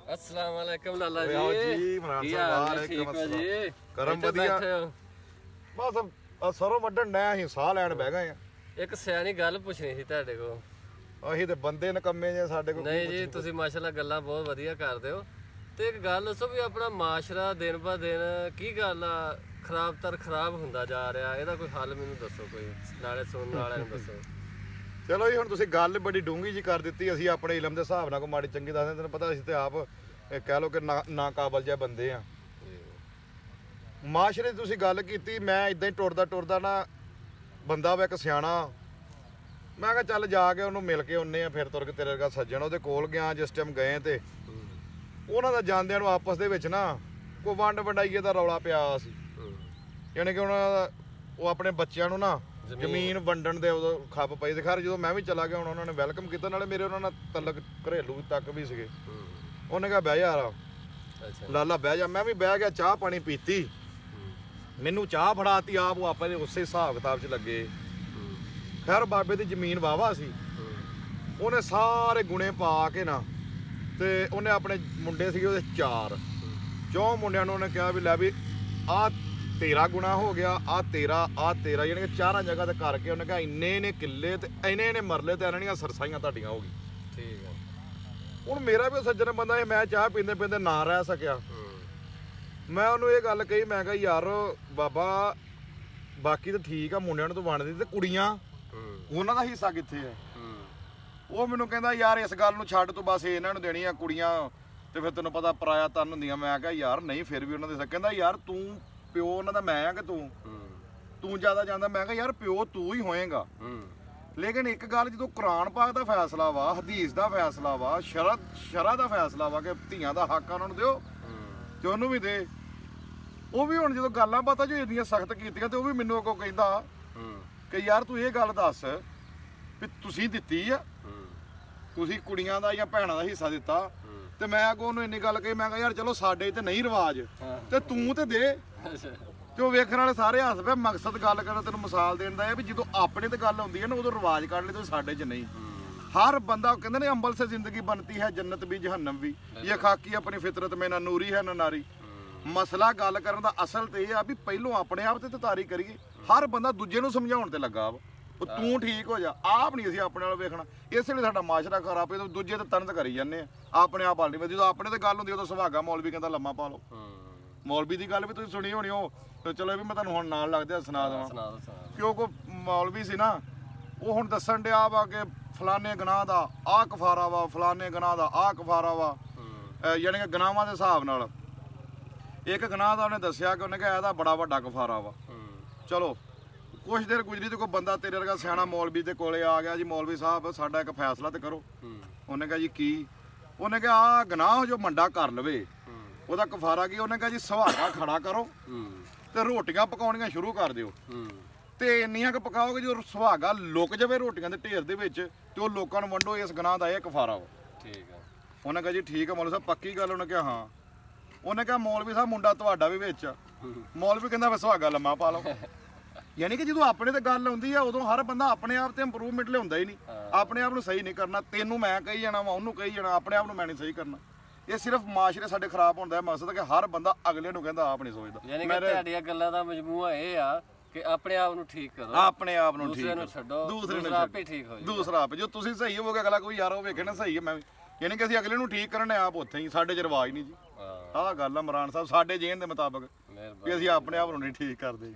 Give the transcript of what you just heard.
अस्सलाम वालेकुम लाला जी। जी इमरान साहब वालेकुम अस्सलाम। करम ਵਧੀਆ ਬਸ ਸਰੋਂ ਵੱਢਣ ਡਿਆ ਅਸੀਂ ਸਾਹ ਲੈਣ ਬਹਿ ਗਏ ਆ। ਇੱਕ ਸਿਆਣੀ ਗੱਲ ਪੁੱਛਣੀ ਸੀ ਤੁਹਾਡੇ ਕੋਲ। ਅਸੀਂ ਤੇ ਬੰਦੇ ਨਕੰਮੇ ਜੇ ਸਾਡੇ ਕੋਲ ਨਹੀਂ ਜੀ ਤੁਸੀਂ ਮਾਸ਼ਾਅੱਲਾ ਗੱਲਾਂ ਬਹੁਤ ਵਧੀਆ ਕਰਦੇ ਹੋ ਤੇ ਇੱਕ ਗੱਲ ਦੱਸੋ ਵੀ ਆਪਣਾ ਮਾਸ਼ਰਾ ਦਿਨ ਬਾ ਦਿਨ ਕੀ ਗੱਲ ਆ ਖਰਾਬ ਹੁੰਦਾ ਜਾ ਰਿਹਾ, ਇਹਦਾ ਕੋਈ ਹੱਲ ਮੈਨੂੰ ਦੱਸੋ, ਕੋਈ ਨਾਲੇ ਸੁਣਨ ਵਾਲਿਆਂ ਨੂੰ ਦੱਸੋ। ਚਲੋ ਜੀ ਹੁਣ ਤੁਸੀਂ ਗੱਲ ਬੜੀ ਡੂੰਗੀ ਜੀ ਕਰ ਦਿੱਤੀ। ਅਸੀਂ ਆਪਣੇ ਇਲਮ ਦੇ ਹਿਸਾਬ ਨਾਲ ਕੋਈ ਮਾੜੀ ਚੰਗੀ ਦੱਸਦੇ, ਤੈਨੂੰ ਪਤਾ ਅਸੀਂ ਤੇ ਆਪ ਕਹਿ ਲਓ ਕਿ ਨਾ ਕਾਬਲ ਜਿਹੇ ਬੰਦੇ ਆ। ਮਾਸ਼ਰੇ ਦੀ ਤੁਸੀਂ ਗੱਲ ਕੀਤੀ, ਮੈਂ ਇਦਾਂ ਹੀ ਟੁਰਦਾ ਨਾ ਬੰਦਾ ਵਾ ਇੱਕ ਸਿਆਣਾ, ਮੈਂ ਕਿਹਾ ਚੱਲ ਜਾ ਕੇ ਉਹਨੂੰ ਮਿਲ ਕੇ ਆਉਂਦੇ ਆ। ਫਿਰ ਤੁਰ ਕੇ ਤੇਰੇ ਵਰਗਾ ਸੱਜਣ ਉਹਦੇ ਕੋਲ ਗਿਆ ਜਿਸ ਟਾਈਮ ਗਏ ਤੇ ਉਹਨਾਂ ਦਾ ਜਾਂਦਿਆਂ ਨੂੰ ਆਪਸ ਦੇ ਵਿੱਚ ਨਾ ਕੋਈ ਵੰਡ ਵੰਡਾਈਏ ਦਾ ਰੌਲਾ ਪਿਆ ਸੀ। ਯਾਨੀ ਕਿ ਉਹਨਾਂ ਦਾ ਉਹ ਆਪਣੇ ਬੱਚਿਆਂ ਨੂੰ ਨਾ ਜ਼ਮੀਨ ਵੰਡਣ ਦੇ ਉਦੋਂ ਖੱਪ ਪਈ ਤੇ ਖੈਰ ਜਦੋਂ ਮੈਂ ਵੀ ਚਲਾ ਗਿਆ ਹੁਣ ਉਹਨਾਂ ਨੇ ਵੈਲਕਮ ਕੀਤਾ, ਨਾਲੇ ਮੇਰੇ ਉਹਨਾਂ ਨਾਲ ਤਲਕ ਘਰੇਲੂ ਤੱਕ ਵੀ ਸੀਗੇ। ਉਹਨੇ ਕਿਹਾ ਬਹਿ ਜਾ ਲਾਲਾ ਬਹਿ ਜਾ। ਮੈਂ ਵੀ ਬਹਿ ਗਿਆ, ਚਾਹ ਪਾਣੀ ਪੀਤੀ, ਮੈਨੂੰ ਚਾਹ ਫੜਾਤੀ, ਆਪ ਉਹ ਆਪਾਂ ਦੇ ਉਸੇ ਹਿਸਾਬ ਕਿਤਾਬ 'ਚ ਲੱਗੇ। ਖੈਰ ਬਾਬੇ ਦੀ ਜ਼ਮੀਨ ਵਾਹਵਾ ਸੀ, ਉਹਨੇ ਸਾਰੇ ਗੁਣੇ ਪਾ ਕੇ ਨਾ ਤੇ ਉਹਨੇ ਆਪਣੇ ਮੁੰਡੇ ਸੀਗੇ ਉਹਦੇ ਚੌਂ ਮੁੰਡਿਆਂ ਨੂੰ ਉਹਨੇ ਕਿਹਾ ਵੀ ਲੈ ਵੀ ਆਹ ਤੇਰਾ ਗੁਣਾ ਹੋ ਗਿਆ, ਆਹ ਤੇਰਾ ਯਾਨੀ ਕਿ ਚਾਰਾਂ ਜਗ੍ਹਾ ਤੇ ਕਰਕੇ ਉਹਨੇ ਕਿਹਾ ਇੰਨੇ ਨੇ ਕਿੱਲੇ ਤੇ ਇੰਨੇ ਮਰਲੇ ਤੇ ਇਹਨਾਂ ਦੀਆਂ ਸਰਸਾਈਆਂ ਤੁਹਾਡੀਆਂ ਹੋ ਗਈ। ਠੀਕ ਹੈ। ਹੁਣ ਮੇਰਾ ਵੀ ਸੱਜਣ ਬੰਦਾ, ਮੈਂ ਚਾਹ ਪੀਂਦੇ ਨਾ ਰਹਿ ਸਕਿਆ। ਮੈਂ ਉਹਨੂੰ ਇਹ ਗੱਲ ਕਹੀ, ਮੈਂ ਕਿਹਾ ਯਾਰ ਬਾਬਾ ਬਾਕੀ ਤਾਂ ਠੀਕ ਆ, ਮੁੰਡਿਆਂ ਨੂੰ ਤਾਂ ਵੰਡਦੀ ਤੇ ਕੁੜੀਆਂ ਉਹਨਾਂ ਦਾ ਹਿੱਸਾ ਕਿੱਥੇ ਆ? ਉਹ ਮੈਨੂੰ ਕਹਿੰਦਾ ਯਾਰ ਇਸ ਗੱਲ ਨੂੰ ਛੱਡ ਤੂੰ, ਬਸ ਇਹਨਾਂ ਨੂੰ ਦੇਣੀ ਆ ਕੁੜੀਆਂ ਤੇ ਫਿਰ ਤੈਨੂੰ ਪਤਾ ਪਰਾਇਆ ਤਨ ਹੁੰਦੀਆਂ। ਮੈਂ ਕਿਹਾ ਯਾਰ ਨਹੀਂ ਫਿਰ ਵੀ ਉਹਨਾਂ ਦੇ ਕਹਿੰਦਾ ਯਾਰ ਤੂੰ ਪਿਓ ਉਹਨਾਂ ਦਾ ਮੈਂ ਆ ਕਿ ਤੂੰ ਜ਼ਿਆਦਾ ਜਾਂਦਾ। ਮੈਂ ਕਿਹਾ ਯਾਰ ਪਿਓ ਤੂੰ ਹੀ ਹੋਏਗਾ, ਲੇਕਿਨ ਇੱਕ ਗੱਲ ਜਦੋਂ ਕੁਰਾਨ ਪਾਕ ਦਾ ਫੈਸਲਾ ਵਾ, ਹਦੀਸ ਦਾ ਫੈਸਲਾ ਵਾ, ਸ਼ਰਾ ਦਾ ਫੈਸਲਾ ਵਾ ਕਿ ਧੀਆਂ ਦਾ ਹੱਕ ਉਹਨਾਂ ਨੂੰ ਦਿਓ ਤੇ ਉਹਨੂੰ ਵੀ ਦੇ। ਉਹ ਵੀ ਹੁਣ ਜਦੋਂ ਗੱਲਾਂ ਬਾਤਾਂ ਜੋ ਇੰਨੀਆਂ ਸਖਤ ਕੀਤੀਆਂ ਤੇ ਉਹ ਵੀ ਮੈਨੂੰ ਅੱਗੋਂ ਕਹਿੰਦਾ ਕਿ ਯਾਰ ਤੂੰ ਇਹ ਗੱਲ ਦੱਸ ਵੀ ਤੁਸੀਂ ਦਿੱਤੀ ਆ, ਤੁਸੀਂ ਕੁੜੀਆਂ ਦਾ ਜਾਂ ਭੈਣਾਂ ਦਾ ਹਿੱਸਾ ਦਿੱਤਾ। ਤੇ ਮੈਂ ਅੱਗੋਂ ਉਹਨੂੰ ਇੰਨੀ ਗੱਲ ਕਹੀ, ਮੈਂ ਕਿਹਾ ਯਾਰ ਚਲੋ ਸਾਡੇ ਤੇ ਨਹੀਂ ਰਿਵਾਜ ਤੇ ਤੂੰ ਤੇ ਦੇ। ਤੇ ਉਹ ਵੇਖਣ ਵਾਲੇ ਸਾਰੇ ਹੱਸ ਪਏ। ਮਕਸਦ ਗੱਲ ਕਰਨ ਤੈਨੂੰ ਮਿਸਾਲ ਦੇਣ ਦਾ ਹੈ ਵੀ ਜਦੋਂ ਆਪਣੇ ਤੇ ਗੱਲ ਹੁੰਦੀ ਹੈ ਨਾ ਉਦੋਂ ਰਿਵਾਜ ਕੱਢ ਲਈ ਤੇ ਸਾਡੇ 'ਚ ਨਹੀਂ। ਹਰ ਬੰਦਾ ਕਹਿੰਦੇ ਨੇ ਅੰਬਲ ਸੇ ਜ਼ਿੰਦਗੀ ਬਣਤੀ ਹੈ, ਜੰਨਤ ਵੀ ਜਹੰਨਮ ਵੀ, ਇਹ ਖਾਕੀ ਆਪਣੀ ਫਿਤਰਤ ਮੇ ਨਾ ਨੂਰੀ ਹੈ ਨਾ ਨਾਰੀ। ਮਸਲਾ ਗੱਲ ਕਰਨ ਦਾ ਅਸਲ ਤੇ ਇਹ ਆ ਵੀ ਪਹਿਲੋਂ ਆਪਣੇ ਆਪ ਤੇ ਤਾਰੀ ਕਰੀਏ। ਹਰ ਬੰਦਾ ਦੂਜੇ ਨੂੰ ਸਮਝਾਉਣ ਤੇ ਲੱਗਾ ਵਾ, ਉਹ ਤੂੰ ਠੀਕ ਹੋ ਜਾ, ਆਪ ਨਹੀਂ ਅਸੀਂ ਆਪਣੇ ਨਾਲ ਵੇਖਣਾ। ਇਸੇ ਲਈ ਸਾਡਾ ਮਾਸ਼ਰਾ ਖਰਾਬ ਹੈ, ਦੂਜੇ ਤੇ ਤਨਤ ਕਰੀ ਜਾਂਦੇ ਆ, ਆਪਣੇ ਆਪ ਹਾਲ ਨਹੀਂ। ਜਦੋਂ ਆਪਣੇ ਤੇ ਗੱਲ ਹੁੰਦੀ ਉਦੋਂ ਸੁਹਾਗਾ ਮੌਲਵੀ ਕਹਿੰਦਾ ਲੰਮਾ ਪਾ ਲਓ। ਮੌਲਵੀ ਦੀ ਗੱਲ ਵੀ ਤੁਸੀਂ ਸੁਣੀ ਹੋਣੀ, ਉਹ ਚਲੋ ਇਹ ਵੀ ਮੈਂ ਤੁਹਾਨੂੰ ਹੁਣ ਨਾਲ ਲੱਗਦੇ ਸੁਣਾ ਦੇਵਾਂ। ਕਿਉਂਕਿ ਮੌਲਵੀ ਸੀ ਨਾ, ਉਹ ਹੁਣ ਦੱਸਣ ਡਿਆ ਵਾ ਕਿ ਫਲਾਣੇ ਗੁਨਾਹ ਦਾ ਆਹ ਕਫਾਰਾ ਵਾ, ਫਲਾਣੇ ਗੁਨਾਹ ਦਾ ਆਹ ਕਫਾਰਾ ਵਾ, ਯਾਨੀ ਕਿ ਗੁਨਾਹਾਂ ਦੇ ਹਿਸਾਬ ਨਾਲ। ਇੱਕ ਗੁਨਾਹ ਦਾ ਉਹਨੇ ਦੱਸਿਆ ਕਿ ਉਹਨੇ ਕਿਹਾ ਇਹਦਾ ਬੜਾ ਵੱਡਾ ਕਫਾਰਾ ਵਾ। ਚਲੋ ਕੁਛ ਦੇਰ ਗੁਜ਼ਰੀ ਤੇ ਕੋਈ ਬੰਦਾ ਤੇਰੇ ਵਰਗਾ ਸਿਆਣਾ ਮੌਲਵੀ ਦੇ ਕੋਲੇ ਆ ਗਿਆ, ਜੀ ਮੌਲਵੀ ਸਾਹਿਬ ਸਾਡਾ ਇੱਕ ਫੈਸਲਾ ਤੇ ਕਰੋ। ਉਹਨੇ ਕਿਹਾ ਜੀ ਕੀ? ਉਹਨੇ ਕਿਹਾ ਆਹ ਗੁਨਾਹ ਜੋ ਮੰਡਾ ਕਰ ਲਵੇ ਉਹਦਾ ਕਫਾਰਾ ਕੀ? ਉਹਨੇ ਕਿਹਾ ਜੀ ਸੁਹਾਗਾ ਖੜਾ ਕਰੋ ਤੇ ਰੋਟੀਆਂ ਪਕਾਉਣੀਆਂ ਸ਼ੁਰੂ ਕਰ ਦਿਓ ਤੇ ਇੰਨੀਆਂ ਕੁ ਪਕਾਓਗੇ ਜੋ ਸੁਹਾਗਾ ਲੁਕ ਜਾਵੇ ਰੋਟੀਆਂ ਦੇ ਢੇਰ ਦੇ ਵਿੱਚ ਤੇ ਉਹ ਲੋਕਾਂ ਨੂੰ ਵੰਡੋ, ਇਸ ਗੁਨਾਹ ਦਾ ਇਹ ਕਫਾਰਾ ਵਾ। ਠੀਕ ਆ। ਉਹਨੇ ਕਿਹਾ ਜੀ ਠੀਕ ਆ ਮੌਲਵੀ ਸਾਹਿਬ ਪੱਕੀ ਗੱਲ? ਉਹਨੇ ਕਿਹਾ ਹਾਂ। ਉਹਨੇ ਕਿਹਾ ਮੌਲਵੀ ਸਾਹਿਬ ਮੁੰਡਾ ਤੁਹਾਡਾ ਵੀ ਵਿੱਚ ਆ। ਮੌਲਵੀ ਕਹਿੰਦਾ ਫਿਰ ਸੁਹਾਗਾ ਲੰਮਾ ਪਾ ਲਓ। ਯਾਨੀ ਕਿ ਜਦੋਂ ਆਪਣੇ ਤੇ ਗੱਲ ਆਉਂਦੀ ਆ ਉਦੋਂ ਹਰ ਬੰਦਾ ਆਪਣੇ ਆਪ ਤੇ ਇੰਪਰੂਵਮੈਂਟ ਲਿਆਉਂਦਾ ਹੀ ਨਹੀਂ, ਆਪਣੇ ਆਪ ਨੂੰ ਸਹੀ ਨਹੀਂ ਕਰਨਾ। ਤੈਨੂੰ ਮੈਂ ਕਹੀ ਜਾਣਾ ਵਾ, ਉਹਨੂੰ ਕਹੀ ਜਾਣਾ, ਆਪਣੇ ਆਪ ਨੂੰ ਮੈਂ ਨਹੀਂ ਸਹੀ ਕਰਨਾ। ਇਹ ਸਿਰਫ ਮਾਸ਼ਰੇ ਸਾਡੇ ਖਰਾਬ ਹੋਣ ਦਾ ਮਕਸਦ ਹੈ ਕਿ ਹਰ ਬੰਦਾ ਅਗਲੇ ਨੂੰ ਕਹਿੰਦਾ ਆਪ ਨਹੀਂ ਸੋਚਦਾ। ਯਾਨੀ ਕਿ ਤੁਹਾਡੀਆਂ ਗੱਲਾਂ ਦਾ ਮਜਮੂਆ ਇਹ ਆ ਕਿ ਆਪਣੇ ਆਪ ਨੂੰ ਠੀਕ ਕਰੋ, ਆਪਣੇ ਆਪ ਨੂੰ ਠੀਕ ਕਰੋ, ਛੱਡੋ ਦੂਸਰੇ ਨੂੰ ਆਪੇ ਠੀਕ ਹੋ ਜਾਊ। ਦੂਸਰਾ ਆਪੇ ਜੋ ਤੁਸੀਂ ਸਹੀ ਹੋਵੋਗੇ ਅਗਲਾ ਕੋਈ ਯਾਰ ਉਹ ਵੇਖੇ ਨਾ ਸਹੀ ਹੈ ਮੈਂ ਵੀ। ਯਾਨੀ ਕਿ ਅਸੀਂ ਅਗਲੇ ਨੂੰ ਠੀਕ ਕਰਨ ਆਪ ਉੱਥੇ ਹੀ, ਸਾਡੇ 'ਚ ਰਿਵਾਜ ਨਹੀਂ ਜੀ। ਆਹ ਗੱਲ ਆ ਇਮਰਾਨ ਸਾਹਿਬ ਸਾਡੇ ਜੇਨ ਦੇ ਮੁਤਾਬਕ ਵੀ ਅਸੀਂ ਆਪਣੇ ਆਪ ਨੂੰ ਨਹੀਂ ਠੀਕ ਕਰਦੇ।